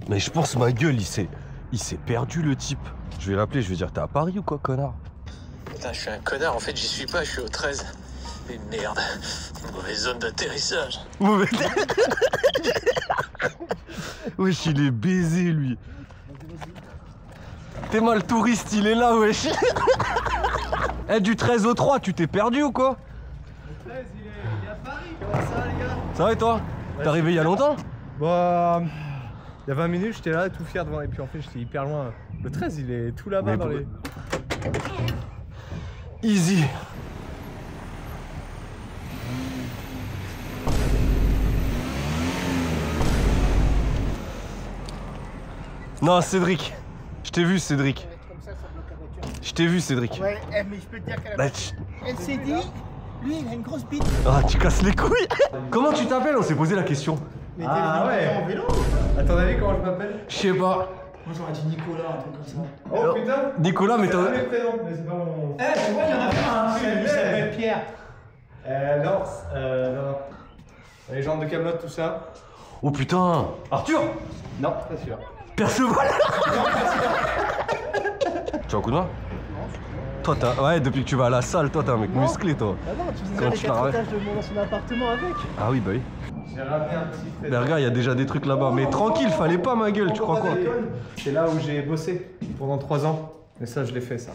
Mais je pense ma gueule, il s'est perdu le type. Je vais l'appeler, je vais dire t'es à Paris ou quoi, connard? Putain, je suis un connard, en fait j'y suis pas, je suis au 13. Mais merde, mauvaise zone d'atterrissage. Wesh, il est baisé lui. T'es mal touriste, il est là, wesh. Eh, du 13 au 3, tu t'es perdu ou quoi? Le 13, il est à Paris. Comment ça, les gars? Ça va et toi? T'es arrivé il y a longtemps? Bah, il y a 20 minutes, j'étais là tout fier devant, et puis en fait j'étais hyper loin. Le 13, il est tout là-bas dans les... Easy. Non, Cédric. Je t'ai vu, Cédric. Je t'ai vu, Cédric. Ouais, mais je peux te dire qu'elle Bah, elle s'est dit, lui il a une grosse bite. Ah, tu casses les couilles. Comment tu t'appelles? On s'est posé la question. Mais Ah t'es venu ouais. en vélo? À ton avis, comment je m'appelle? Je sais pas. Moi j'aurais dit Nicolas, un truc comme ça. Oh putain. Nicolas, mais C'est t'as... pas mes prénoms, mais c'est pas mon... Eh, tu vois, il y en a plein, hein. Il s'appelle Pierre. Non. La légende de Camelot, tout ça. Oh putain. Arthur. Non, pas sûr. Perceval. Tu as un coup de main? Toi, t'as... Ouais, depuis que tu vas à la salle, toi, t'es un mec musclé, toi. Ah non, tu faisais Quand les tu 4 l'as- étages de mon ancien appartement avec. Ah oui, bah oui. J'ai ramené un petit fait. Mais regarde, il y a déjà des trucs là-bas. Mais tranquille, fallait pas, ma gueule, tu crois quoi? C'est là où j'ai bossé pendant 3 ans. Mais ça, je l'ai fait, ça.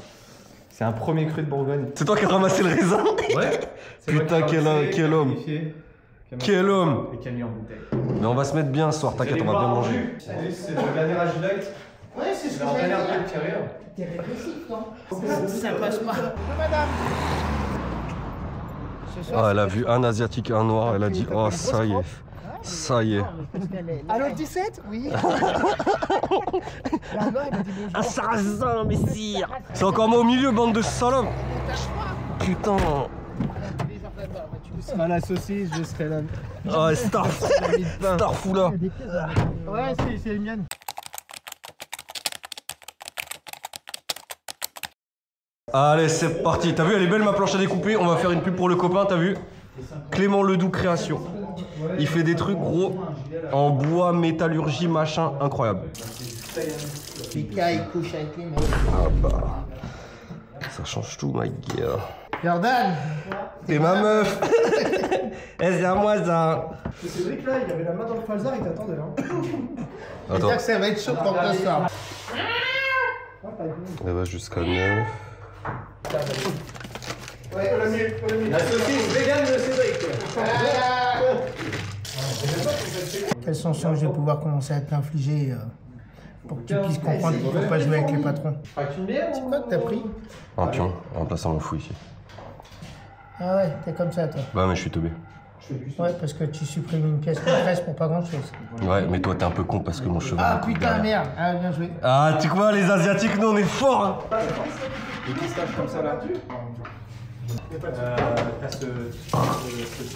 C'est un premier cru de Bourgogne. C'est toi qui as ramassé le raisin? Ouais. Putain, quel homme. Quel homme. Et qui a mis en bouteille. Mais on va se mettre bien ce soir, t'inquiète, on va bien manger. C'est le dernier Agilite. Ouais, c'est ce que La j'allais dernière dire. pied de carrière. T'es régressif, non? Ça passe pas. Madame. Ce soir, Ah, elle a vu un asiatique, un noir, elle a dit oh ça y est, ça y est. Allô, le 17? Oui. La loi, elle m'a dit bonjour. Un sarrasin, messire. C'est encore moi au milieu, bande de salopes. Putain. À la saucisse, je serai là. Oh, Starfou là. Ouais, c'est les miennes. Allez, c'est parti. T'as vu, elle est belle ma planche à découper. On va faire une pub pour le copain, t'as vu? Clément Ledoux Création. Il fait des trucs gros en bois, métallurgie, machin, incroyable. Pika, il couche avec les mecs. Ah bah. Ça change tout, my girl. Jordan. T'es ma meuf. Eh, c'est à moi ça. Cédric là, il avait la main dans le falzar, il t'attendait là. Attends. C'est-à-dire que ça va être chaud pour ce soir. Elle va jusqu'à 9. Ouais, La saucisse vegan de Cédric. Quelles sanctions je vais pouvoir commencer à t'infliger pour que tu puisses comprendre qu'il ne faut pas jouer avec les patrons? C'est quoi que t'as pris? Un pion, remplaçant mon fou ici. Ah ouais, t'es comme ça toi. Bah, mais je suis teubé. Ouais, parce que tu supprimes une pièce compresse pour pas grand chose. Ouais, mais toi t'es un peu con parce que mon cheval. Ah me coupe putain, derrière. merde. Ah, bien joué. Ah, tu vois, les Asiatiques, nous on est forts hein. Des pistaches comme ça là. T'as ce...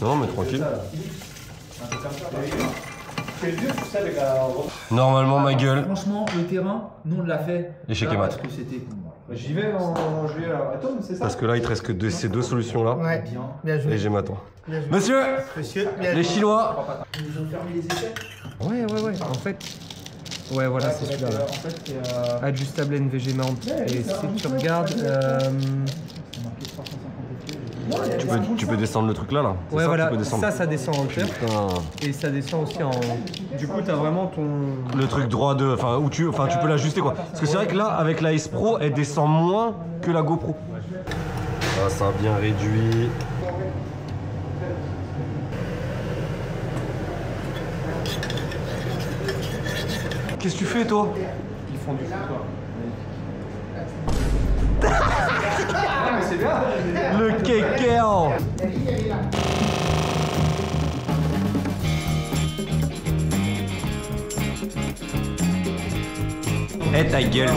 Non, mais tranquille. Un peu comme ça. C'est dur, tu sais, avec la... Normalement, ma gueule. Franchement, le terrain, nous on l'a fait. Échec là, et mat. Parce que c'était. J'y vais en juillet. Attends, c'est ça? Parce que là, il te reste que ces deux solutions là. Ouais, bien Et joué. j'ai ma toi. Bien joué. Monsieur, Monsieur, bien les joué. Chinois. Ils ont fermé les essais. Ouais. En fait. Ouais, voilà, c'est celui-là. En fait, c'est. Adjustable NVG mount. Et si tu regardes. Tu peux descendre le truc là. C'est Ouais, ça, voilà, tu peux descendre. ça descend en terre. Putain. Et ça descend aussi en. Du coup, t'as vraiment ton. Le truc droit de. Enfin, où tu peux l'ajuster quoi. Parce que c'est vrai que là, avec la S Pro, elle descend moins que la GoPro. Ah, ça a bien réduit. Qu'est-ce que tu fais toi? Ils font du foutoir. Ah, mais c'est bien! Le kékéo. Eh ta gueule.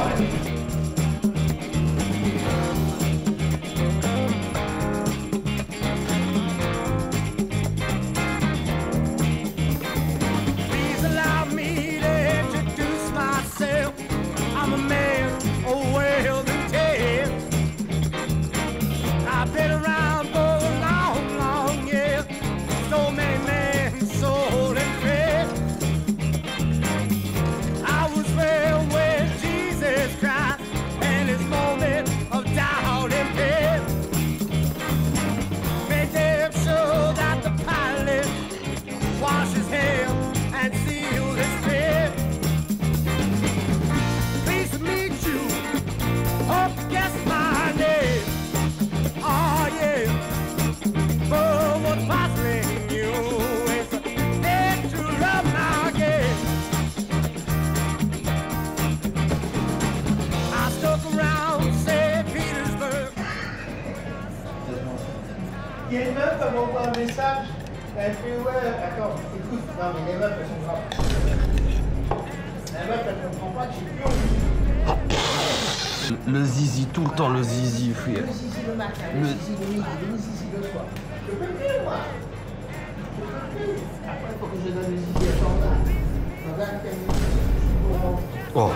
Please allow me to introduce myself. I'm a man of wealth and tales. I've been around for a long, long year. So many men sold and fed. elle m'envoie un message. Elle fait ouais, attends, écoute. Non, mais les meufs, elles sont graves. La meuf, elle comprend pas que j'ai plus envie. Le zizi, tout le temps le zizi, frère. Le zizi le matin, le zizi le midi, le zizi le soir. Je peux plus, moi. Je peux plus. Après, il faut que je donne le zizi à Jordan. Jordan, quel zizi. Oh.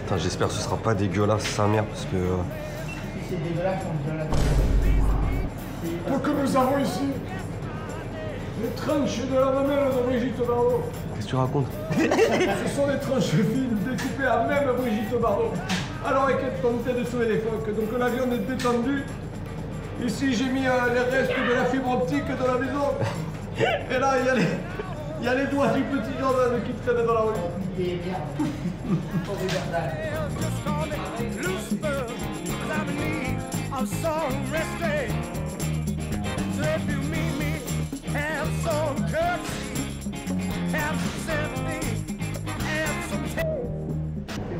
Putain, j'espère que ce sera pas dégueulasse sa mère parce que. C'est dégueulasse, on dirait la Ce que nous avons ici, les tranches de la mamelle de Brigitte Bardot. Qu'est-ce que tu racontes? Ce sont des tranches fines découpées à même Brigitte Bardot. Alors elle tentait de sauver les phoques, donc la viande est détendue. Ici j'ai mis les restes de la fibre optique de la maison. Et là il y a les doigts du petit Jordan qui traînent dans la rue. Tu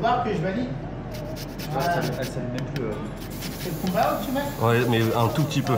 vois que je valide. Elle s'allume même plus. C'est le combat où tu mets? Ouais, mais un tout petit peu.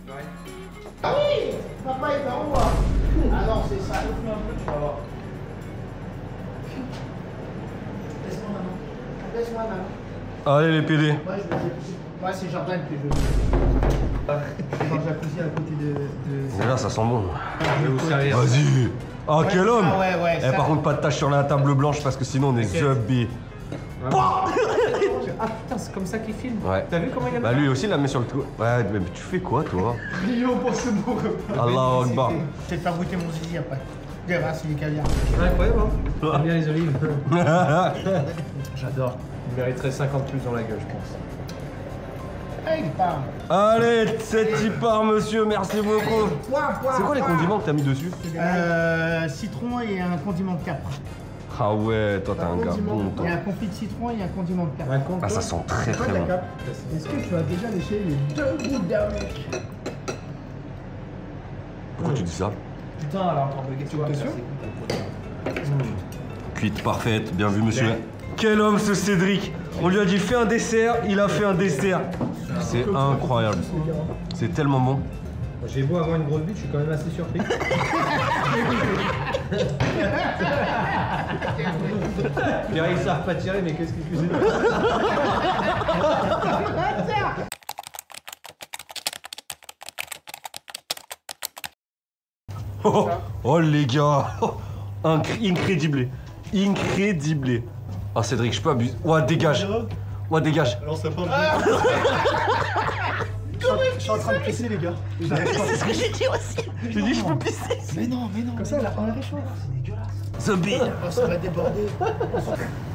Ouais, ah oui, papa est en haut. Ah non, c'est ça. Ouvre-le un peu, tu vas voir. Laisse-moi maman. Laisse-moi maman. Allez les PD. Moi c'est Jordan que je veux. Dans le jacuzzi à côté de... Mais là ça sent bon. Je vais vous servir. Vas-y. Ah quel homme. Ah ouais, Eh, par contre pas de tache sur la table blanche parce que sinon on est zombie. Ah putain, c'est comme ça qu'il filme. Ouais. T'as vu comment il y a Bah lui aussi il la met sur le toit. Ouais, mais tu fais quoi toi? Millions pour ce beau repas. Allahu Akbar. Je vais te faire goûter mon zizi après. Regarde, c'est du caviar. Incroyable, hein. J'aime bien les olives. J'adore. Il mériterait 50 plus dans la gueule, je pense. Ah, il part. Allez, c'est y part monsieur, merci beaucoup. C'est quoi les condiments que t'as mis dessus? Citron et un condiment de capre. Ah ouais, toi t'es un gars bon Il toi. y a un confit de citron et un condiment de capre. Ah ça sent très très bon. Est-ce que tu as déjà léché les 2 gouttes d'armec? Pourquoi tu dis ça? Putain, alors attends, tu vois, Cuite parfaite, bien vu monsieur. Quel homme ce Cédric. On lui a dit fais un dessert, il a fait un dessert. C'est incroyable. C'est tellement bon. J'ai beau avoir une grosse bite, je suis quand même assez surpris. Pierre, ils savent pas tirer, mais qu'est-ce qu'ils cuisinent? Oh, oh les gars. Incrédible. Incrédible. Ah Cédric, je peux abuser. Ouais, dégage. Ouais, dégage. Alors ça part. Je suis en train de pisser les gars. C'est ce que j'ai dit aussi. J'ai dit je peux pisser. Mais non. Comme ça, elle a pas réchauffe. C'est dégueulasse. Zombie. Oh, ça va déborder.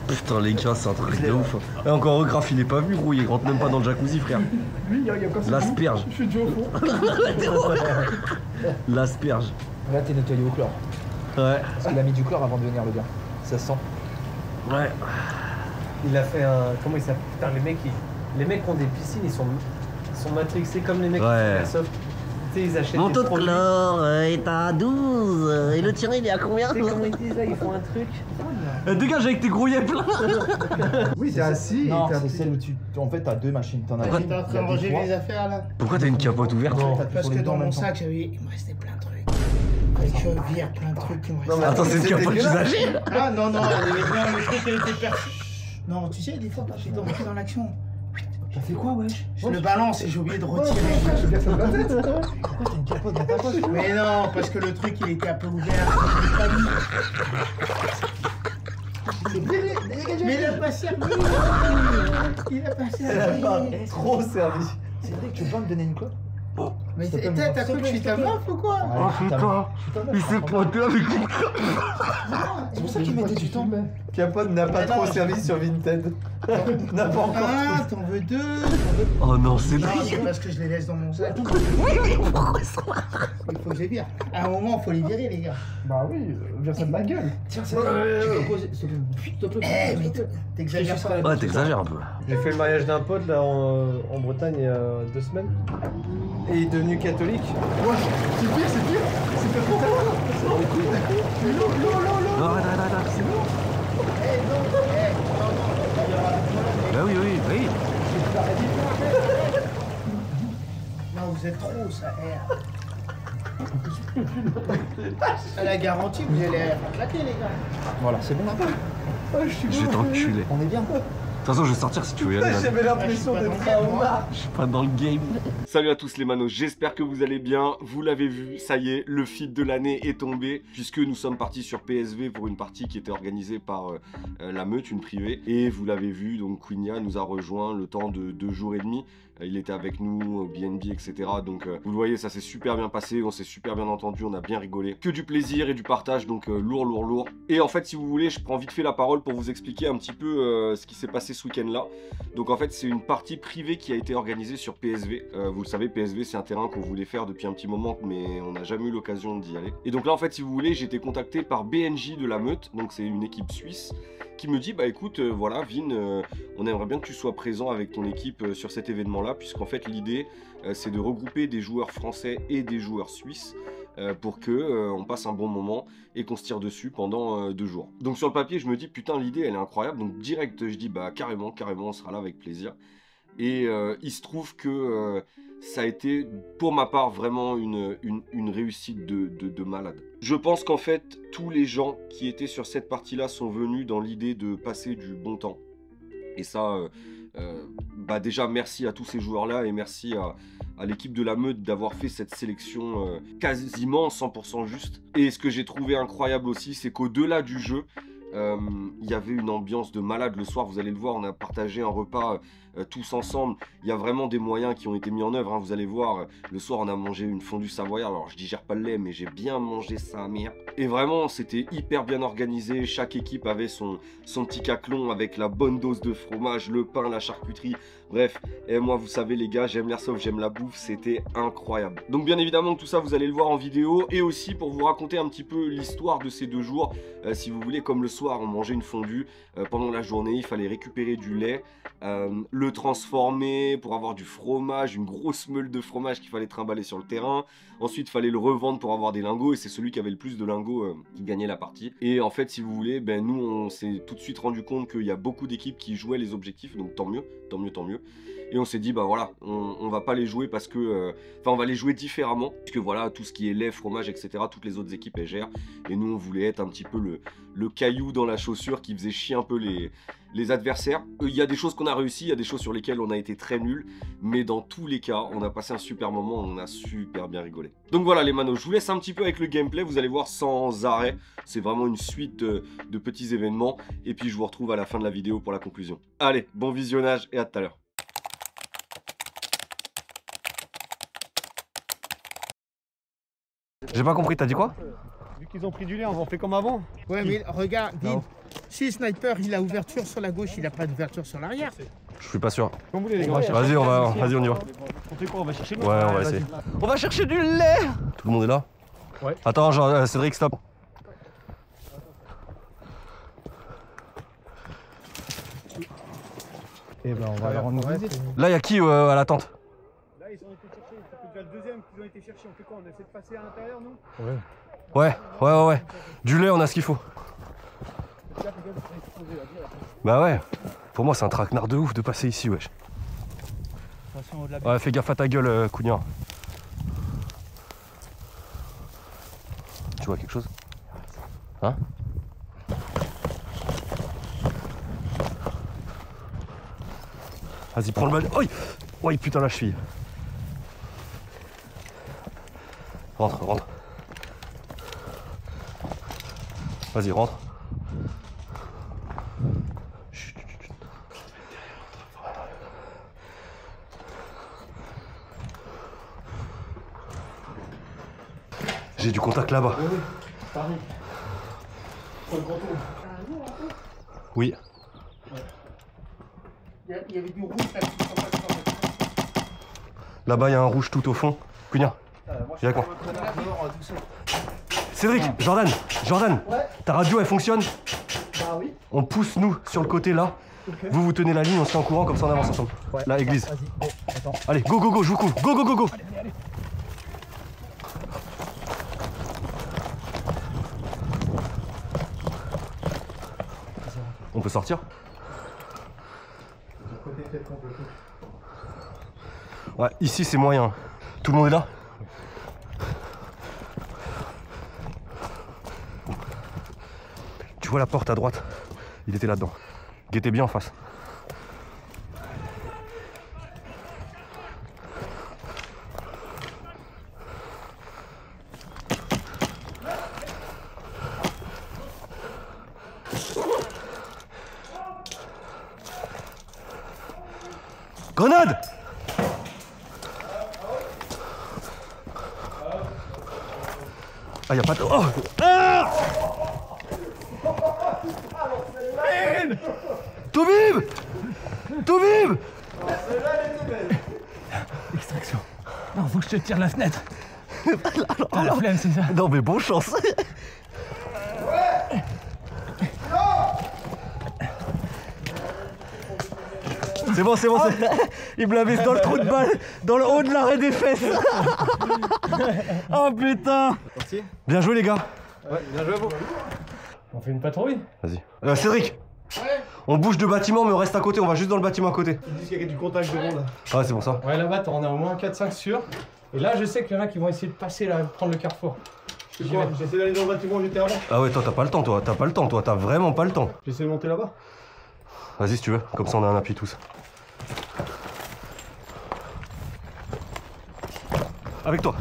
Putain les gars, c'est un truc de ouf. Et encore Graf, il est pas vu gros, il rentre même pas dans le jacuzzi frère. Lui, il y a comme ça. L'asperge. Je suis dû au fond. L'asperge. Là, t'es nettoyé au chlore. Ouais. Parce qu'il a mis du chlore avant de venir, le gars. Ça sent. Ouais. Il a fait un. Comment il s'appelle? Putain, les mecs qui ont des piscines, ils sont matrixés comme les mecs Ouais. qui font la soft. Tu sais, ils achètent Mon des taux de produits. chlore est à 12. Et le tien il est à combien? Tu sais comment ils disent là, ils font un truc. Dégage avec tes grouillets pleins. Oui, t'es assis. Non, c'est celle où tu. En fait, t'as deux machines. T'en as une. T'es en train de ranger les affaires là? Pourquoi t'as une capote ouverte? Parce que dans mon sac, il me restait plein de trucs. Fallait que je vire plein de trucs qui me restaient. Attends, c'est une capote usagée. Ah non, le truc elle était perçu. Non, tu sais, des fois, quand j'étais rentré dans l'action, T'as fait quoi, wesh? Je le balance et j'ai oublié de retirer. J'ai bien ça dans la tête. Pourquoi t'as une capote dans ta poche? Mais non, parce que le truc il était un peu ouvert. Mais il a pas servi. Il a pas servi. Trop servi. C'est vrai que tu veux pas me donner une clope? Mais t'as cru que je suis ta meuf ou quoi? Oh putain, il s'est pointé avec une C'est pour ça qu'il mettait du temps. Capote n'a pas trop servi sur Vinted. N'a pas encore. Ah, t'en veux deux? Oh non, c'est Non, dingue. c'est parce que je les laisse dans mon sac. Il faut que je les vire. À un moment, il faut les virer, les gars. Bah oui, vire ça de ma gueule. Tiens, c'est tu peux poser. S'il te plaît. Eh, mais t'exagères pas. Ouais, t'exagères un peu. J'ai fait le mariage d'un pote là en Bretagne il y a 2 semaines. Et il est devenu catholique. Ouais, c'est pire, c'est pire. C'est pire pour toi. Non, arrête, c'est bon. Bah oui, oui, oui. Non, vous êtes trop, ça. À la garantie, vous allez claquer, les gars. Voilà, c'est bon. Je vais t'enculer. On est bien. De toute façon, je vais sortir si tu veux y aller. J'avais l'impression d'être à Omar. Je suis pas dans le game. Salut à tous les manos, j'espère que vous allez bien. Vous l'avez vu, ça y est, le feed de l'année est tombé. Puisque nous sommes partis sur PSV pour une partie qui était organisée par la Meute, une privée. Et vous l'avez vu, donc Quinnia nous a rejoint le temps de 2 jours et demi. Il était avec nous au BNB, etc. Donc vous le voyez, ça s'est super bien passé, on s'est super bien entendu, on a bien rigolé. Que du plaisir et du partage, donc lourd. Et en fait, si vous voulez, je prends vite fait la parole pour vous expliquer un petit peu ce qui s'est passé ce week-end-là. Donc en fait, c'est une partie privée qui a été organisée sur PSV. Vous le savez, PSV, c'est un terrain qu'on voulait faire depuis un petit moment, mais on n'a jamais eu l'occasion d'y aller. Et donc là, en fait, si vous voulez, j'ai été contacté par BNJ de la Meute, donc c'est une équipe suisse, qui me dit, bah écoute, voilà, Vin, on aimerait bien que tu sois présent avec ton équipe sur cet événement-là, puisqu'en fait, l'idée, c'est de regrouper des joueurs français et des joueurs suisses pour que on passe un bon moment et qu'on se tire dessus pendant 2 jours. Donc sur le papier, je me dis, putain, l'idée, elle est incroyable. Donc direct, je dis, bah carrément, on sera là avec plaisir. Et il se trouve que ça a été, pour ma part, vraiment une réussite de malade. Je pense qu'en fait, tous les gens qui étaient sur cette partie-là sont venus dans l'idée de passer du bon temps. Et ça, bah déjà, merci à tous ces joueurs-là et merci à l'équipe de la Meute d'avoir fait cette sélection quasiment 100% juste. Et ce que j'ai trouvé incroyable aussi, c'est qu'au-delà du jeu, il y avait une ambiance de malade le soir, vous allez le voir, on a partagé un repas tous ensemble. Il y a vraiment des moyens qui ont été mis en œuvre, hein. Vous allez voir, le soir on a mangé une fondue savoyarde. Alors je digère pas le lait, mais j'ai bien mangé ça, merde. Et vraiment c'était hyper bien organisé, chaque équipe avait son petit caclon avec la bonne dose de fromage, le pain, la charcuterie. Bref, et moi vous savez les gars, j'aime l'airsoft, j'aime la bouffe, c'était incroyable. Donc bien évidemment tout ça vous allez le voir en vidéo, et aussi pour vous raconter un petit peu l'histoire de ces 2 jours. Si vous voulez, comme le soir on mangeait une fondue, pendant la journée il fallait récupérer du lait, le transformer pour avoir du fromage, une grosse meule de fromage qu'il fallait trimballer sur le terrain. Ensuite il fallait le revendre pour avoir des lingots, et c'est celui qui avait le plus de lingots qui gagnait la partie. Et en fait si vous voulez, ben nous on s'est tout de suite rendu compte qu'il y a beaucoup d'équipes qui jouaient les objectifs, donc tant mieux. Et on s'est dit bah voilà, on va pas les jouer parce que, enfin on va les jouer différemment, puisque voilà, tout ce qui est lait, fromage, etc., toutes les autres équipes elles gèrent, et nous on voulait être un petit peu le caillou dans la chaussure qui faisait chier un peu les adversaires. Il y a des choses qu'on a réussi, il y a des choses sur lesquelles on a été très nuls, mais dans tous les cas on a passé un super moment, on a super bien rigolé. Donc voilà les manos, je vous laisse un petit peu avec le gameplay, vous allez voir sans arrêt, c'est vraiment une suite de petits événements, et puis je vous retrouve à la fin de la vidéo pour la conclusion. Allez, bon visionnage et à tout à l'heure. J'ai pas compris, t'as dit quoi? Vu qu'ils ont pris du lait, on fait comme avant. Ouais, mais regarde, Vin, si le sniper il a ouverture sur la gauche, il a pas d'ouverture sur l'arrière. Je suis pas sûr. Comme vous voulez les gars. Vas-y, on y va. On fait quoi? On va chercher le Ouais, on va essayer. On va chercher du lait. Tout le monde est là? Ouais. Attends, genre, Cédric, stop. Et ben on va leur en ouvrir. Là, y a qui à la tente? Là, ils ont été cherchés, c'est déjà le deuxième qu'ils ont été cherchés. On fait quoi? On essaie de passer à l'intérieur, nous? Ouais. Du lait, on a ce qu'il faut. Bah ouais. Pour moi, c'est un traquenard de ouf de passer ici, wesh. Ouais, fais gaffe à ta gueule, Quinnia. Tu vois quelque chose? Hein? Vas-y, prends le bal. Oi! Oi, putain, la cheville. Rentre, rentre. Vas-y, rentre. Chut, chut, chut. J'ai du contact là-bas. Oui, Paris. Sur le grand tour. Oui. Il y avait du rouge là-dessus. Là-bas, il y a un rouge tout au fond. Cugna, viens avec moi. Cédric, Jordan, Ouais. ta radio, elle fonctionne? Bah oui. On pousse nous sur le côté là. Ok. Vous tenez la ligne, on se tient en courant, comme ça on avance ensemble. Ouais. La église. Vas-y, go, attends. Allez, go, go, go, je vous couvre. Go, go, go, go. Allez. On peut sortir? Ouais, ici c'est moyen. Tout le monde est là? Tu vois la porte à droite? Il était là-dedans. Guettez bien en face. Grenade! Ah, y'a pas de... Oh! Ah! Toubib! Toubib! Extraction. Non, faut que je te tire la fenêtre. T'as la flemme, c'est ça? Non mais bon chance. C'est bon, c'est bon, il me l'a mis dans le trou de balle, dans le haut de l'arrêt des fesses. Oh putain. Bien joué les gars. Ouais, bien joué à vous. On fait une patrouille? Vas-y. Cédric. On bouge de bâtiment mais on reste à côté, on va juste dans le bâtiment à côté. Ils disent qu'il y a du contact de monde. Ah c'est pour ça. Ouais, là-bas, on a au moins 4-5 sûrs. Et là, je sais qu'il y en a qui vont essayer de passer là, prendre le carrefour. J'essaie d'aller dans le bâtiment où j'étais avant. Ah ouais toi t'as pas le temps toi, t'as vraiment pas le temps. J'essaie de monter là-bas. Vas-y si tu veux, comme ça on a un appui tous. Avec toi.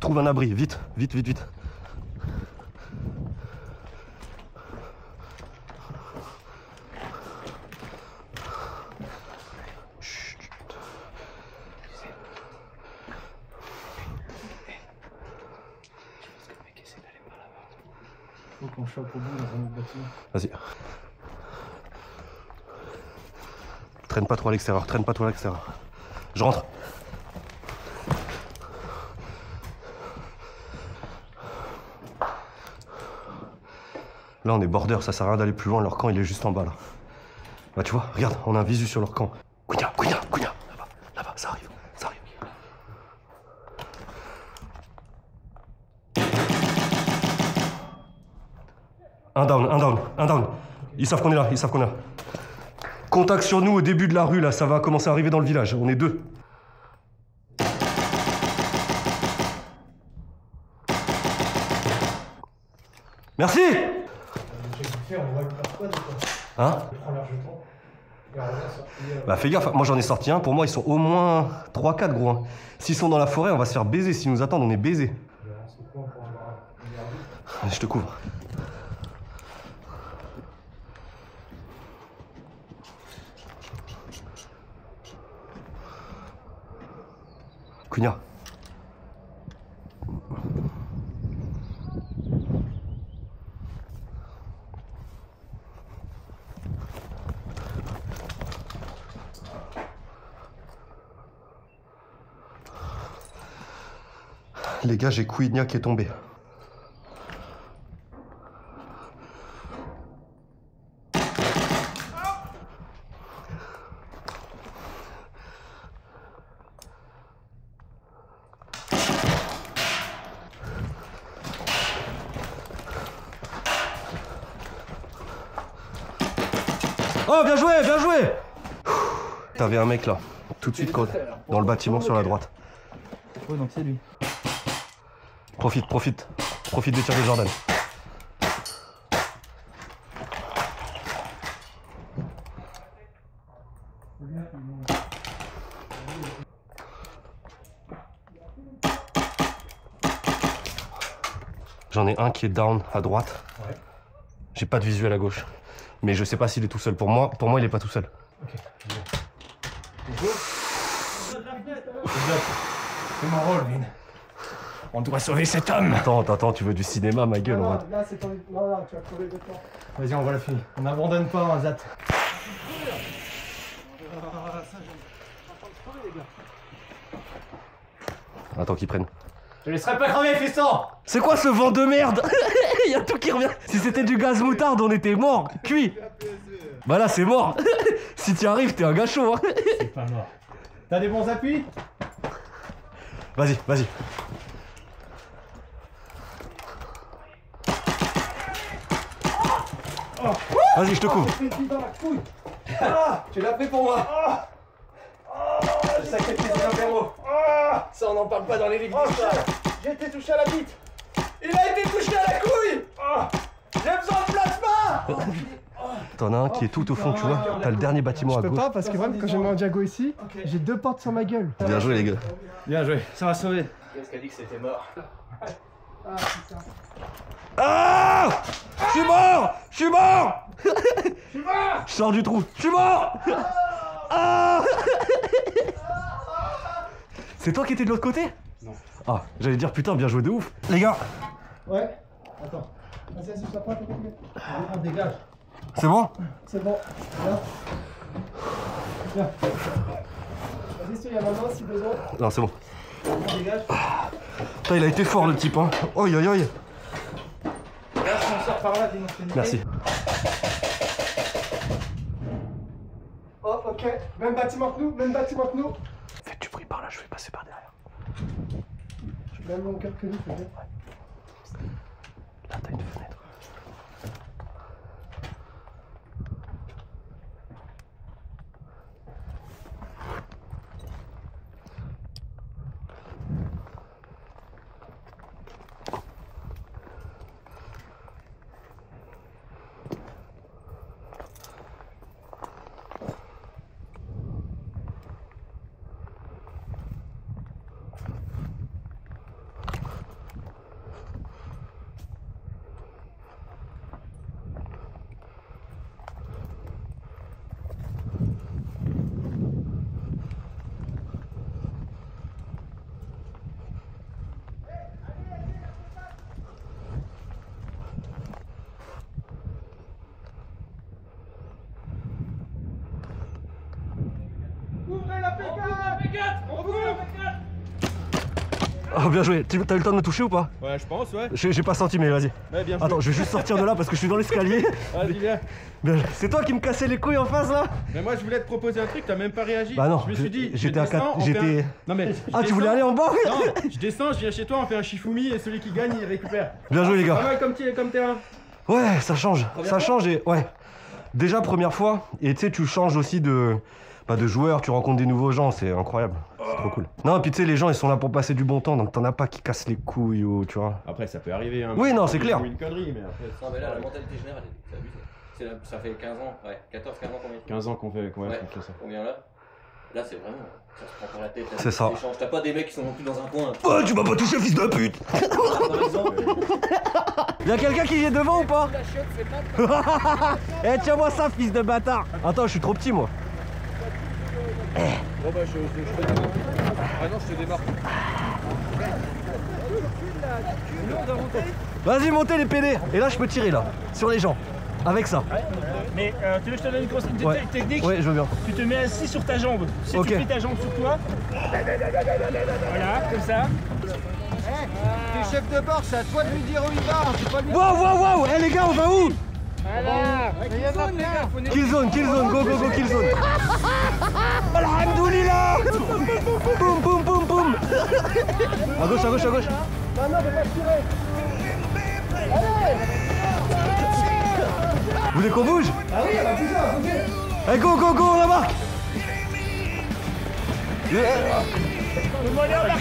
Trouve un abri, vite, vite, vite, vite. Chut. Faut qu'on chope au bout dans un autre bâtiment. Vas-y. Traîne pas trop à l'extérieur, traîne pas trop à l'extérieur. Je rentre. Là on est border, ça sert à rien d'aller plus loin, leur camp il est juste en bas là. Bah tu vois, regarde, on a un visu sur leur camp. Cugna, là-bas, ça arrive, ça arrive. Un down. Ils savent qu'on est là, Contact sur nous au début de la rue là, ça va commencer à arriver dans le village, on est 2. Merci. Hein? Bah fais gaffe, moi j'en ai sorti un, pour moi ils sont au moins 3-4 gros. Hein. S'ils sont dans la forêt, on va se faire baiser, s'ils nous attendent, on est baisés. Je te couvre. Cugna. Les gars, j'ai Cugna qui est tombé. Oh, bien joué, bien joué. T'avais un mec là, tout de suite dans le bâtiment sur la droite. Ouais, donc c'est lui. Profite des tirs de Jordan. J'en ai un qui est down à droite. Ouais. J'ai pas de visuel à gauche. Mais je sais pas s'il est tout seul. Pour moi, il est pas tout seul. Ok. C'est mon rôle, Vin. On doit sauver cet homme. Attends, tu veux du cinéma, ma gueule. Non, là, c'est ton... Non, tu vas crever de temps. Vas-y, on voit la fille. On n'abandonne pas, hein, Zat. Attends qu'ils prennent. Je laisserai pas crever, fiston. C'est quoi ce vent de merde? Il y a tout qui revient. Si c'était du gaz moutarde, on était mort, cuit. Bah là, c'est mort. Si t'y arrives, t'es un gars chaud. Hein. C'est pas mort. T'as des bons appuis? Vas-y. Vas-y, je te couvre. Tu l'as pris pour moi. Le sacrifice d'un héros. Ça, on n'en parle pas dans les ligues d'histoire. J'ai été touché à la bite. Il a été touché à la couille. J'ai besoin de plasma. T'en as un qui est tout au fond, tu vois. T'as le dernier bâtiment à Je peux gauche. pas parce que même quand j'ai mis un Diago ici, j'ai 2 portes sur ma gueule. Bien joué, les gars. Bien joué. Ça va sauver. Qu'est-ce qu'elle dit que c'était mort? Ah, c'est ça. Ah! Je suis mort. Je sors du trou. Je suis mort. Ah! C'est toi qui étais de l'autre côté? Non. Ah, j'allais dire putain, bien joué de ouf. Les gars, Ouais. Attends. Vas-y, je t'apprends, t'es complet. On dégage. c'est bon? C'est bon. Viens. Viens. Vas-y, il y a maintenant si besoin. Non, c'est bon. On dégage. Putain, il a été fort le type, hein. Oi. Là, si on sort par là, dis-moi. Merci. Oh, ok. Même bâtiment que nous. Faites du bruit par là, je vais passer par derrière. Même mon cœur que nous, peut-être. Là, t'as une fenêtre. Oh, bien joué. T'as eu le temps de me toucher ou pas? Ouais, je pense, ouais. J'ai pas senti, mais vas-y. Ouais, bien joué. Attends, je vais juste sortir de là parce que je suis dans l'escalier. Vas-y, viens. C'est toi qui me cassais les couilles en face là? Mais moi, je voulais te proposer un truc, t'as même pas réagi. Bah non, je me suis dit, j'étais à 4. J'étais. Non, mais. Ah, tu voulais aller en bas? Non, je descends, je viens chez toi, on fait un Shifumi et celui qui gagne, il récupère. Bien joué, les Pas gars. mal comme terrain. Ouais, ça change. Ça change et. Ouais. Déjà, première fois. Et tu sais, tu changes aussi de joueurs, tu rencontres des nouveaux gens, c'est incroyable. C'est trop cool. Non, puis tu sais, les gens ils sont là pour passer du bon temps, donc t'en as pas qui cassent les couilles ou tu vois. Après, ça peut arriver. Hein, Oui, non, c'est clair. Ou une connerie, mais après. Non, mais là, la mentalité générale, c'est abusé. Ça fait 15 ans, ouais, 14-15 ans combien? 15 ans qu'on fait ça. Combien là? Là, c'est vraiment. Ça se prend par la tête. C'est ça. T'as pas des mecs qui sont non plus dans un coin. Oh, tu m'as pas touché, fils de pute! Par exemple. Y'a quelqu'un qui est devant ou pas? Eh, tiens-moi ça, fils de bâtard! Attends, je suis trop petit moi. Bon, bah, je te démarre. Ah non, je te démarre. Vas-y, montez les PD! Et là, je peux tirer là, sur les gens. Avec ça. Mais tu veux que je te donne une consigne Ouais. technique? Ouais, je veux bien. Tu te mets assis sur ta jambe. Si Ok. tu mets ta jambe sur toi, voilà, comme ça. T'es chef de bord, c'est à toi de lui dire où il va. C'est pas lui. Wow! Eh les gars, on va où? Voilà. Mais il y en a plein. Killzone, go, killzone! Alhamdoulilah! Boum! À gauche! Non, mais pas tirer. Vous voulez qu'on bouge? Ah oui, elle va bouger, Eh, go, on la marque! Eh,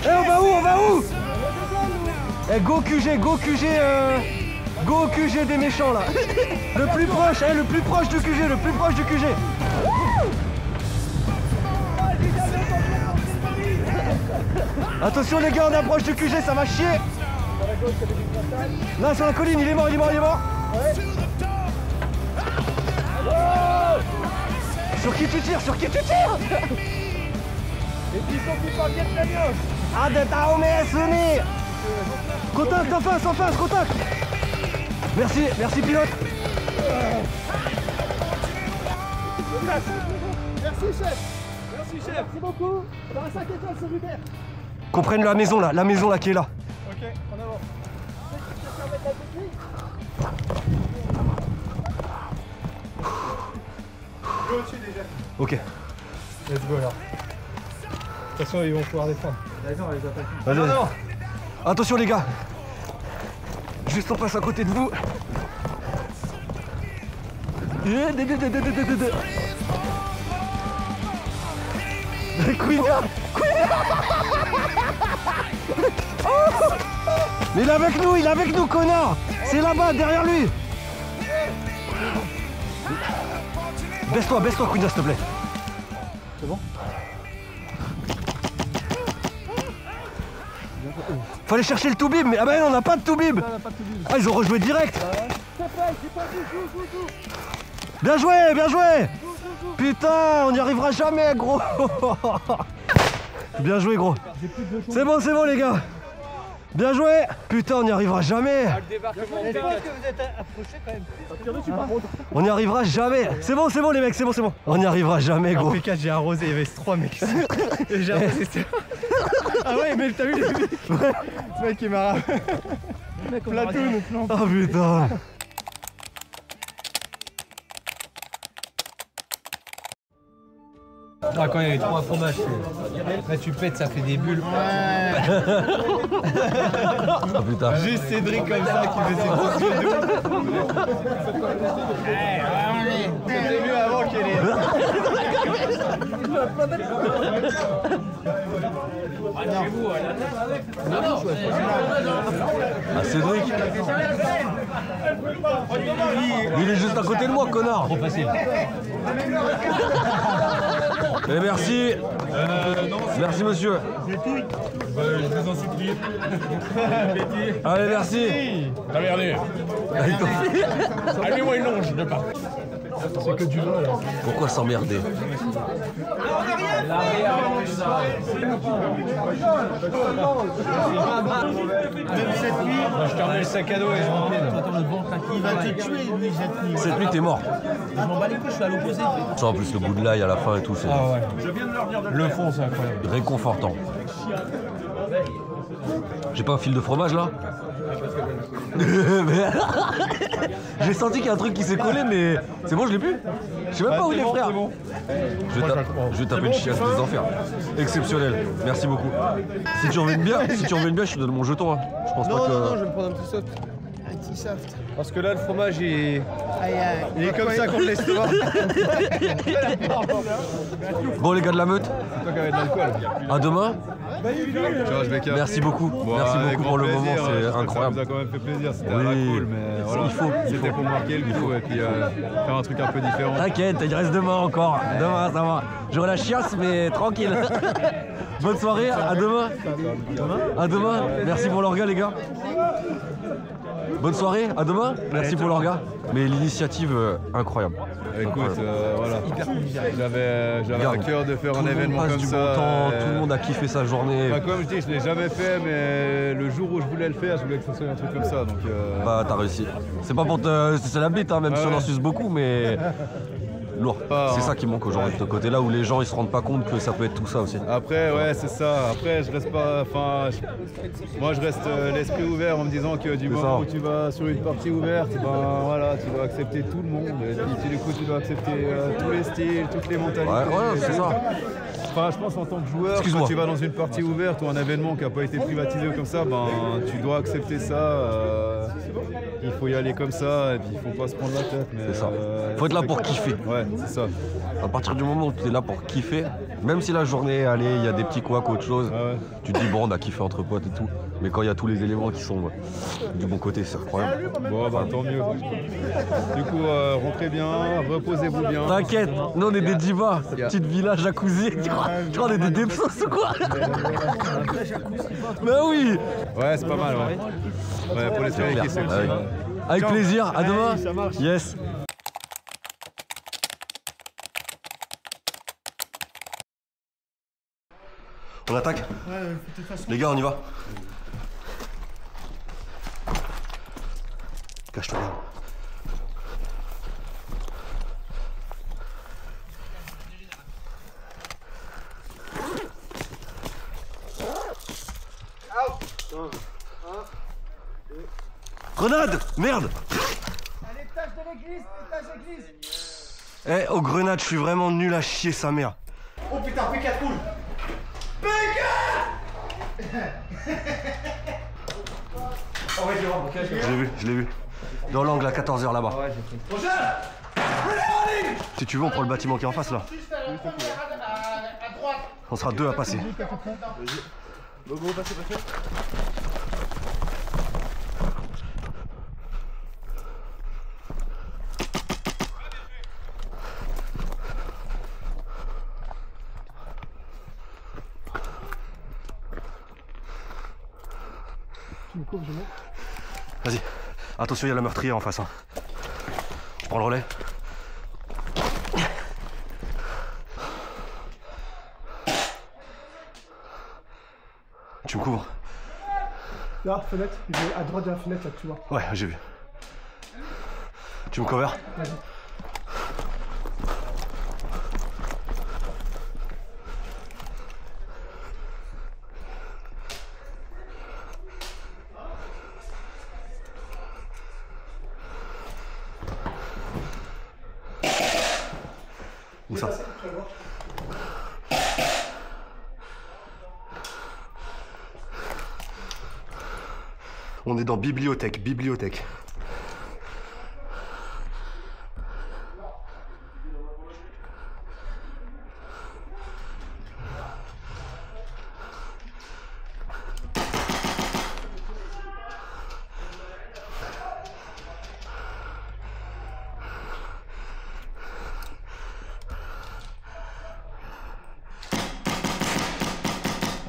on va où? Eh, go QG, go QG des méchants là! Le plus proche du QG, Attention les gars, on approche du QG, ça va chier. Là sur la colline, il est mort. Sur qui tu tires? Et puis son qui parle bien mieux. Ah de Taome Suni. Contact en face, contact. Merci pilote. Merci chef. Merci beaucoup. On aura 5 étoiles sur Uber. Qu'on prenne la maison là qui est là. Ok, en avant. Go au-dessus déjà. Ok. Let's go alors. Attention, ils vont pouvoir défendre. Vas-y, on va les attaquer. Vas-y. Attention les gars. Juste on passe à côté de vous. Queen. Mais il est avec nous, connard. C'est là-bas, derrière lui. Baisse-toi, Queen, s'il te plaît. C'est bon? Fallait chercher le Toubib, mais ah bah non, on n'a pas de Toubib. Ah, ils ont rejoué direct. Bien joué. Putain, on n'y arrivera jamais, gros. Bien joué, gros. C'est bon, les gars. Bien joué. Putain, on n'y arrivera jamais. Je pense que vous êtes approchés quand même. On n'y arrivera jamais. C'est bon, les mecs, c'est bon. On n'y arrivera jamais, gros. En P4, j'ai arrosé, il y avait 3 mecs. J'ai arrosé. Ah ouais, mais t'as vu les mecs? Ce mec, il m'a... Platoon. Oh putain. Ah, quand il y avait 3 fromages, là tu pètes, ça fait des bulles. Oh putain. Juste Cédric comme ça qui faisait des bulles de ouf. C'était mieux avant qu'il ait... Ah, Cédric. Il est juste à côté de moi, connard. Trop facile. Et merci. Merci monsieur. Je vous en supplie. Allez, merci. Regardez. Allez-moi une longe de part. C'est que du vin là. Pourquoi s'emmerder? Même cette nuit, je te remets le sac à dos et je m'en pèle. Il va te tuer, lui, cette nuit. Cette nuit, t'es mort. Je m'en bats les couilles, je suis à l'opposé. Ça, en plus, le goût de l'ail à la fin et tout, c'est Le fond, c'est incroyable. réconfortant. J'ai pas un fil de fromage là? J'ai senti qu'il y a un truc qui s'est collé, mais c'est bon, je l'ai plus. Je sais même pas où il est, frère. Je vais taper une chiasse des enfers. Exceptionnel. Merci beaucoup. Si tu reviens bien, je te donne mon jeton. Hein. Je pense pas que. Non, je vais me prendre un petit soft. Un petit soft. Parce que là, le fromage, il Aïe, aïe. est comme ça contre l'estomac. Bon, les gars de la meute, C'est toi qui avais de l'alcool. à demain. Ciao, je vais cap. Merci beaucoup. Bon, Merci avec beaucoup grand pour le plaisir, moment, hein, c'est ça incroyable. nous a quand même fait plaisir, c'était Oui. à la cool, mais voilà. Il faut. C'était pour marquer le coup et puis faire un truc un peu différent. T'inquiète, il reste demain encore. Demain, ça va. J'aurai la chiasse, mais tranquille. Bonne soirée, à demain. À demain. Merci pour l'orga, les gars. Bonne soirée, à demain. Merci pour l'orga. Mais l'initiative, incroyable. Écoute, voilà. J'avais à cœur de faire un événement passe comme du ça. bon temps, tout le monde a kiffé sa journée. Bah, comme je dis, je l'ai jamais fait, mais le jour où je voulais le faire, je voulais que ce soit un truc comme ça. Donc, Bah, t'as réussi. C'est pas pour te. C'est la bite, hein, même si on en suce beaucoup, mais. Lourd. C'est ça qui manque aujourd'hui de ce côté-là où les gens ils se rendent pas compte que ça peut être tout ça aussi. Après, ouais, c'est ça. Après, je reste pas. Enfin, moi, je reste l'esprit ouvert en me disant que du moment où tu vas sur une partie ouverte, ben voilà, tu dois accepter tout le monde. Et puis, du coup, tu dois accepter tous les styles, toutes les mentalités. Ouais, c'est ça. Enfin, je pense en tant que joueur, quand tu vas dans une partie ouverte ou un événement qui n'a pas été privatisé comme ça, ben tu dois accepter ça. Il faut y aller comme ça et puis il faut pas se prendre la tête. C'est ça. Faut être là pour kiffer. Ouais, c'est ça. À partir du moment où tu es là pour kiffer, même si la journée, allez, il y a des petits couacs ou autre chose, tu te dis bon, on a kiffé entre potes et tout. Mais quand il y a tous les éléments qui sont du bon côté, c'est incroyable. Bon, bah tant mieux. Du coup, rentrez bien, reposez-vous bien. T'inquiète, nous on est des divas, cette petite villa jacuzzi. Tu crois Tu crois qu'on est des dépsos ou quoi? Bah oui. Ouais, c'est pas mal, ouais. Ouais, pour l'espérer qui c'est. Avec plaisir, à demain. Yes. On attaque? Ouais, les gars, on y va. Cache-toi là. Grenade! Merde! Allez, tâche de l'église, tâche d'église. Eh, aux grenades, je suis vraiment nul à chier sa mère. Oh putain, P4 cool. Oh ouais, Jérôme, ok, Je l'ai vu. Dans l'angle à 14h là-bas. Ouais, j'ai pris. Prochain. Si tu veux, on prend le bâtiment qui est en face là. Juste à droite. On sera 2 à passer. Go, passez. Vas-y. Attention, il y a la meurtrière en face. Hein. Je prends le relais. Tu me couvres? Là, fenêtre, à droite de la fenêtre, là, tu vois. Ouais, j'ai vu. Tu me cover? Vas-y. Où ça? On est dans bibliothèque.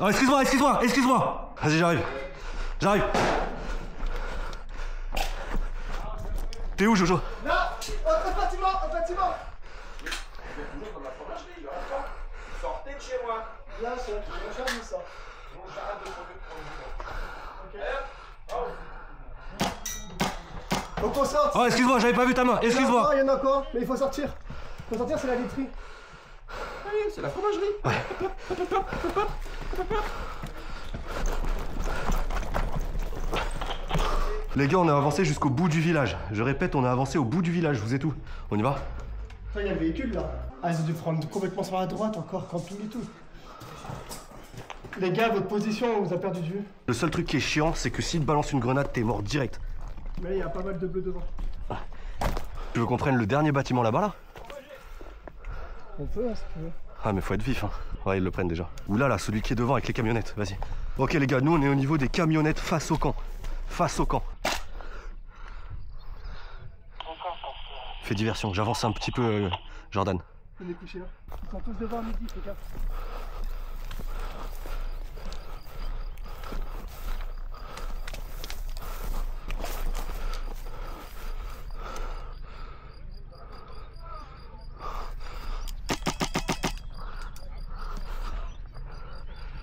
Oh, excuse-moi. Vas-y, j'arrive. T'es où, Jojo? Là, au bâtiment. Sortez de chez moi. Là, j'ai mis ça. Donc on sort. Oh, excuse-moi, j'avais pas vu ta main, excuse-moi. Il y en a encore, mais il faut sortir. C'est la laiterie. Allez, c'est la fromagerie. Les gars, on a avancé jusqu'au bout du village. Je répète, on a avancé au bout du village, vous êtes où? On y va? Il y a le véhicule là. Ah, ils ont dû prendre complètement sur la droite, encore camping et tout. Les gars, votre position, on vous a perdu de vue. Le seul truc qui est chiant, c'est que s'il te balance une grenade, t'es mort direct. Mais il y a pas mal de bleus devant. Tu veux qu'on prenne le dernier bâtiment là-bas là? On peut, hein, si tu veux. Ah mais faut être vif hein. Ouais, ils le prennent déjà. Ou là, celui qui est devant avec les camionnettes, vas-y. Ok les gars, nous on est au niveau des camionnettes face au camp. Fais diversion, j'avance un petit peu, Jordan. On est couché là. Ils sont tous devant à midi, les gars.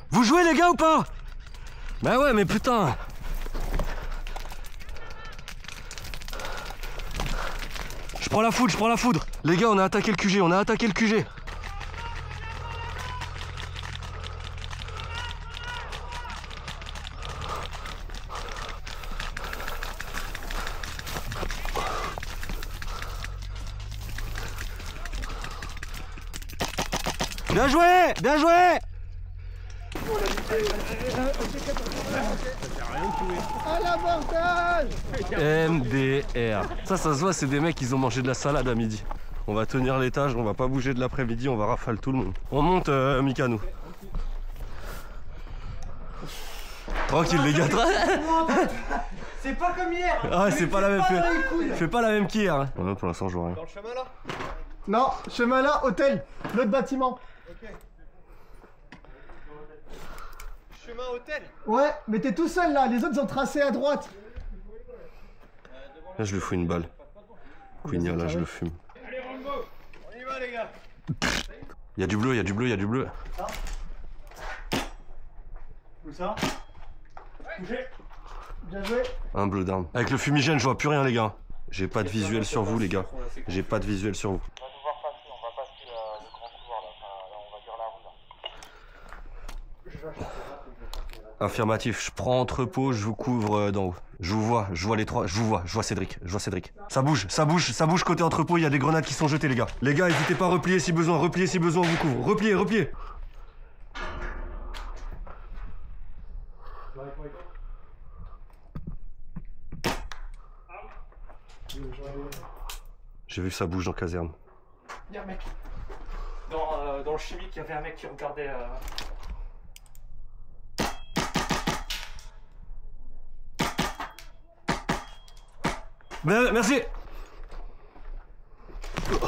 Vous jouez les gars ou pas? Bah ouais mais putain. Je prends la foudre. Les gars, on a attaqué le QG, Bien joué. À l'abordage. MDR. Ça se voit, c'est des mecs qui ont mangé de la salade à midi. On va tenir l'étage, on va pas bouger de l'après-midi, on va rafale tout le monde. On monte, Mika, nous. Tranquille, les gars. C'est pas comme hier. Ah, c'est pas la même que. Fais pas la même qu'hier. Hein. Ouais, pour l'instant, je vois rien. Dans le chemin là. Non, chemin là, hôtel. L'autre bâtiment. Ok. Chemin hôtel. Ouais, mais t'es tout seul là, les autres ont tracé à droite. Là, je lui fous une balle. Quigna, là, je le fume. Allez, Rambo, on y va, les gars. Y'a du bleu, y'a du bleu, y'a du bleu. Où ça? Bougez. Bien joué. Un bleu d'arme. Avec le fumigène, je vois plus rien, les gars. J'ai pas de visuel sur vous, les gars. J'ai pas de visuel sur vous. On va devoir passer, on va passer le grand couloir là, là on va dire la rue là. Affirmatif, je prends entrepôt, je vous couvre d'en haut. Je vous vois les trois, je vois Cédric, Ça bouge côté entrepôt, il y a des grenades qui sont jetées, les gars. Les gars, n'hésitez pas à replier si besoin, on vous couvre. Repliez. J'ai vu que ça bouge dans caserne. Il y a un mec. Dans le chimique, il y avait un mec qui regardait. Merci.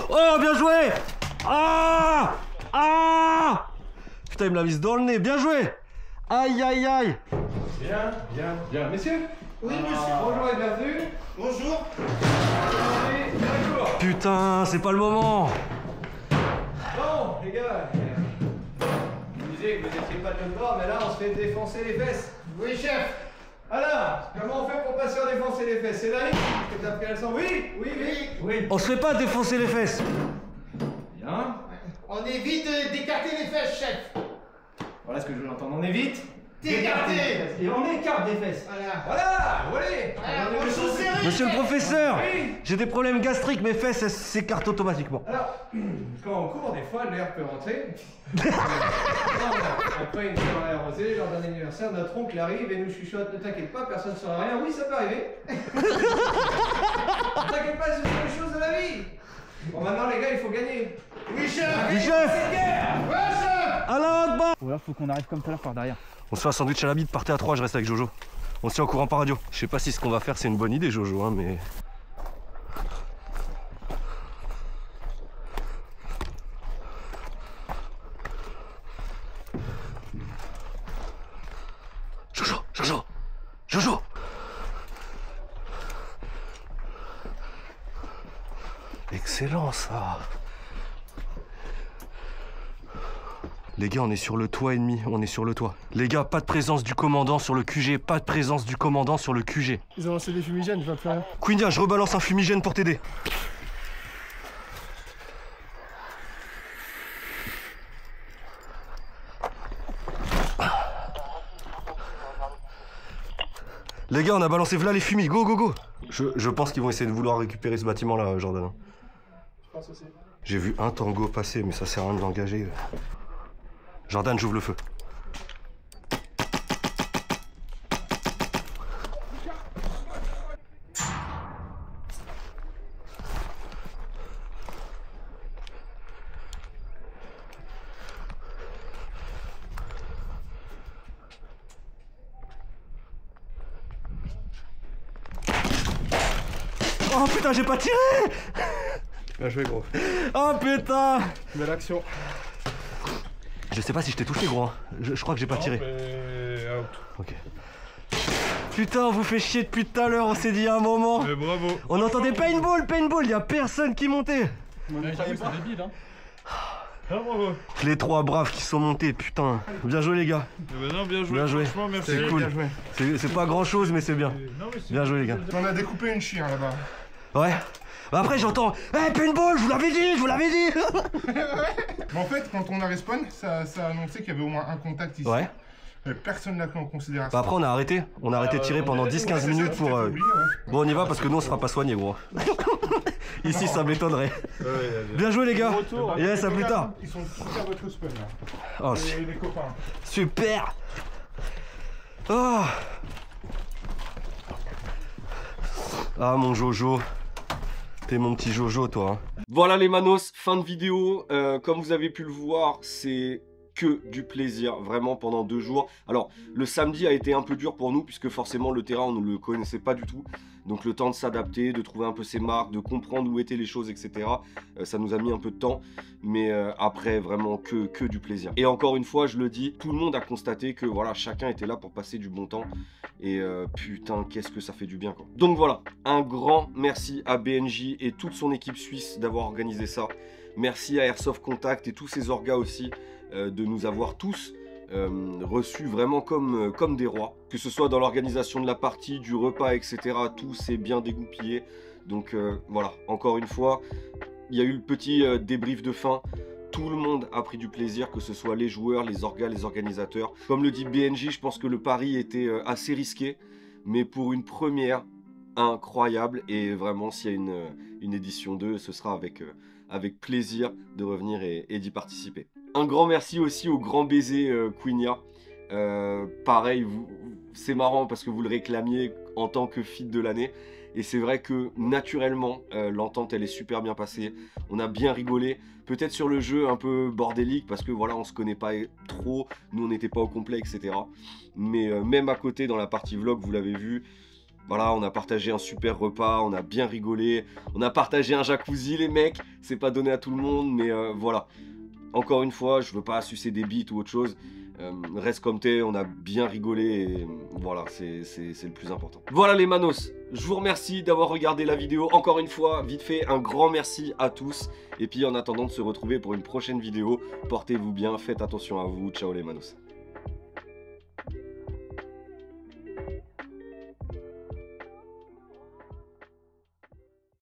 Oh, bien joué. Ah. Putain, il me l'a mise dans le nez, bien joué. Aïe. Bien. Messieurs? Oui, monsieur. Bonjour et bienvenue. Bonjour. Bonjour. Putain, c'est pas le moment. Bon, les gars. Vous disiez que vous n'étiez pas de l'homme d'or, mais là, on se fait défoncer les fesses. Oui, chef. Alors, comment on fait pour pas se faire défoncer les fesses? C'est là que t'as pris la leçon? Oui. On se fait pas défoncer les fesses. Bien. On évite d'écarter les fesses, chef. Voilà ce que je veux entendre. On évite D'écarter. Et on écarte des fesses. Voilà, allez. On joue serré. Monsieur le professeur, Oui. j'ai des problèmes gastriques, mes fesses elles s'écartent automatiquement. Alors, quand on court, des fois, l'air peut rentrer. Après une soirée arrosée, lors d'un anniversaire, notre oncle arrive et nous chuchote. Ne t'inquiète pas, personne ne saura rien. Oui, ça peut arriver. Ne t'inquiète pas, c'est une chose de la vie. Bon, maintenant, les gars, il faut gagner. Oui, chef. Oui, chef. Ouais, chef. Allah Akbar. Ou alors, faut qu'on arrive comme tout à l'heure par derrière. On se fait un sandwich à la bite, partez à 3, je reste avec Jojo. On se tient au courant par radio. Je sais pas si ce qu'on va faire c'est une bonne idée, Jojo, hein, mais... Jojo. Excellent ça. Les gars, on est sur le toit ennemi, on est sur le toit. Les gars, pas de présence du commandant sur le QG, Ils ont lancé des fumigènes, je vois plus rien. Quindia, je rebalance un fumigène pour t'aider. Les gars, on a balancé là les fumis, go. Je pense qu'ils vont essayer de vouloir récupérer ce bâtiment là, Jordan. Je pense aussi. J'ai vu un tango passer, mais ça sert à rien de l'engager. Jordan, j'ouvre le feu. Oh putain, j'ai pas tiré! Bien joué, gros. Oh putain! Belle action. Je sais pas si je t'ai touché, gros. Hein. Je crois que j'ai pas tiré. Out. Ok. Putain, on vous fait chier depuis tout à l'heure, on s'est dit à un moment. Bravo. On entendait paintball, y a personne qui montait. J'avoue, c'est débile, hein. Ah, bravo. Les trois braves qui sont montés, putain. Bien joué, les gars. Non, bien joué. Bien joué. Franchement, merci. C'est cool. C'est pas grand chose, mais c'est bien. Bien joué, les gars. On a découpé une chien là-bas. Ouais. Bah après, j'entends. Hey, paintball, je vous l'avais dit. Mais en fait, quand on a respawn, ça a annoncé qu'il y avait au moins un contact ici. Ouais. Mais personne l'a pris en considération. Bah après, on a arrêté. On a arrêté de tirer pendant 10-15 minutes pour. Bon, on y va parce que nous, on se fera pas soigner, gros. Ici, ça m'étonnerait. Bien joué, les gars. Yes, à plus tard. Ils sont super votre spawn là. Oh, Les copains. super. Oh. Ah, mon Jojo. T'es mon petit Jojo, toi. Voilà les manos, fin de vidéo. Comme vous avez pu le voir, c'est que du plaisir, vraiment, pendant 2 jours. Alors, le samedi a été un peu dur pour nous, puisque forcément, le terrain, on ne le connaissait pas du tout. Donc, le temps de s'adapter, de trouver un peu ses marques, de comprendre où étaient les choses, etc. Ça nous a mis un peu de temps. Mais après, vraiment, que du plaisir. Et encore une fois, je le dis, tout le monde a constaté que, voilà, chacun était là pour passer du bon temps. Et putain, qu'est-ce que ça fait du bien, quoi. Donc, voilà, un grand merci à BNJ et toute son équipe suisse d'avoir organisé ça. Merci à Airsoft Contact et tous ses orgas aussi de nous avoir tous reçus vraiment comme des rois. Que ce soit dans l'organisation de la partie, du repas, etc. Tout s'est bien dégoupillé. Donc voilà, encore une fois, il y a eu le petit débrief de fin. Tout le monde a pris du plaisir, que ce soit les joueurs, les orgas, les organisateurs. Comme le dit BNJ, je pense que le pari était assez risqué. Mais pour une première, incroyable. Et vraiment, s'il y a une édition 2, ce sera avec plaisir de revenir et d'y participer. Un grand merci aussi au grand baiser Queenia. Pareil, c'est marrant parce que vous le réclamiez en tant que feat de l'année. Et c'est vrai que naturellement, l'entente elle est super bien passée. On a bien rigolé. Peut-être sur le jeu un peu bordélique parce que voilà, on se connaît pas trop. Nous on n'était pas au complet, etc. Mais même à côté dans la partie vlog, vous l'avez vu. Voilà, on a partagé un super repas, on a bien rigolé, on a partagé un jacuzzi les mecs, c'est pas donné à tout le monde, mais voilà. Encore une fois, je veux pas sucer des bites ou autre chose, reste comme t'es, on a bien rigolé et voilà, c'est le plus important. Voilà les manos, je vous remercie d'avoir regardé la vidéo, encore une fois, vite fait, un grand merci à tous. Et puis en attendant de se retrouver pour une prochaine vidéo, portez-vous bien, faites attention à vous, ciao les manos.